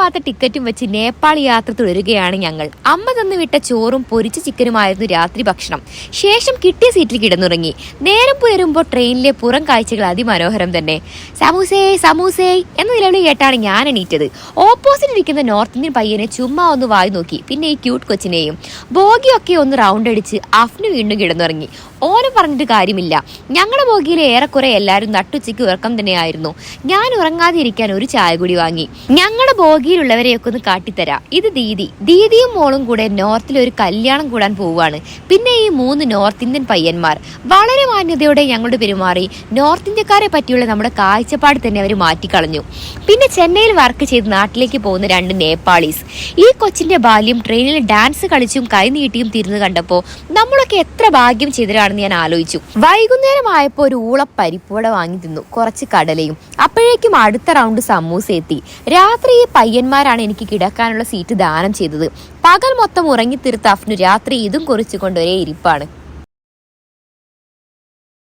മുടങ്ങാത്ത ടിക്കറ്റും വെച്ച് നേപ്പാൾ യാത്ര തുടരുകയാണ് ഞങ്ങൾ. അമ്മ തന്നു വിട്ട ചോറും പൊരിച്ച ചിക്കനുമായിരുന്നു രാത്രി ഭക്ഷണം. ശേഷം കിട്ടിയ സീറ്റിൽ കിടന്നുറങ്ങി. നേരം പുലരുമ്പോൾ ട്രെയിനിലെ പുറം കാഴ്ചകൾ അതിമനോഹരം തന്നെ. സമൂസേ സമൂസേ എന്ന നിലവിളി കേട്ടാണ് ഞാൻ എണീറ്റത്. ഓപ്പോസിറ്റ് ഇരിക്കുന്ന നോർത്ത് ഇന്ത്യൻ പയ്യനെ ചുമ്മാ ഒന്ന് വായി നോക്കി, പിന്നെ ഈ ക്യൂട്ട് കൊച്ചിനെയും. ബോഗിയൊക്കെ ഒന്ന് റൗണ്ട് അടിച്ച് അഫ്നു വീണ്ടും കിടന്നുറങ്ങി. ഓന് പറഞ്ഞിട്ട് കാര്യമില്ല. ഞങ്ങളുടെ ബോഗിയിലെ ഏറെക്കുറെ എല്ലാവരും നട്ടുച്ചയ്ക്ക് ഉറക്കം തന്നെയായിരുന്നു. ഞാൻ ഉറങ്ങാതെ ഇരിക്കാൻ ഒരു ചായ കൂടി വാങ്ങി. ഞങ്ങളുടെ ബോഗിയിലുള്ളവരെയൊക്കെ ഒന്ന് കാട്ടിത്തരാം. ഇത് ദീദിയും മോളും കൂടെ നോർത്തിൽ ഒരു കല്യാണം കൂടാൻ പോവുകയാണ്. പിന്നെ ഈ 3 നോർത്ത് ഇന്ത്യൻ പയ്യന്മാർ വളരെ മാന്യതയോടെ ഞങ്ങളോട് പെരുമാറി. നോർത്ത് ഇന്ത്യക്കാരെ പറ്റിയുള്ള നമ്മുടെ കാഴ്ചപ്പാട് തന്നെ അവർ മാറ്റിക്കളഞ്ഞു. പിന്നെ ചെന്നൈയിൽ വർക്ക് ചെയ്ത് നാട്ടിലേക്ക് പോകുന്ന 2 നേപ്പാളീസ്. ഈ കൊച്ചിന്റെ ബാല്യം ട്രെയിനിൽ ഡാൻസ് കളിച്ചും കൈ നീട്ടിയും തിരിഞ്ഞു കണ്ടപ്പോൾ നമ്മളൊക്കെ എത്ര ഭാഗ്യം ചെയ്തരാണെന്ന് ഞാൻ ആലോചിച്ചു. വൈകുന്നേരമായപ്പോൾ ഒരു ഊളപ്പരിപ്പുവട വാങ്ങി തിന്നു, കുറച്ച് കടലയും. അപ്പോഴേക്കും അടുത്ത റൗണ്ട് സമൂസ എത്തി. രാത്രി ഈ പയ്യന്മാരാണ് എനിക്ക് കിടക്കാനുള്ള സീറ്റ് ദാനം ചെയ്തത്. പകൽ മൊത്തം ഉറങ്ങിത്തീർത്ത അഫ്നു രാത്രി ഇതും കുറിച്ചുകൊണ്ട് ഒരേ ഇരിപ്പാണ്.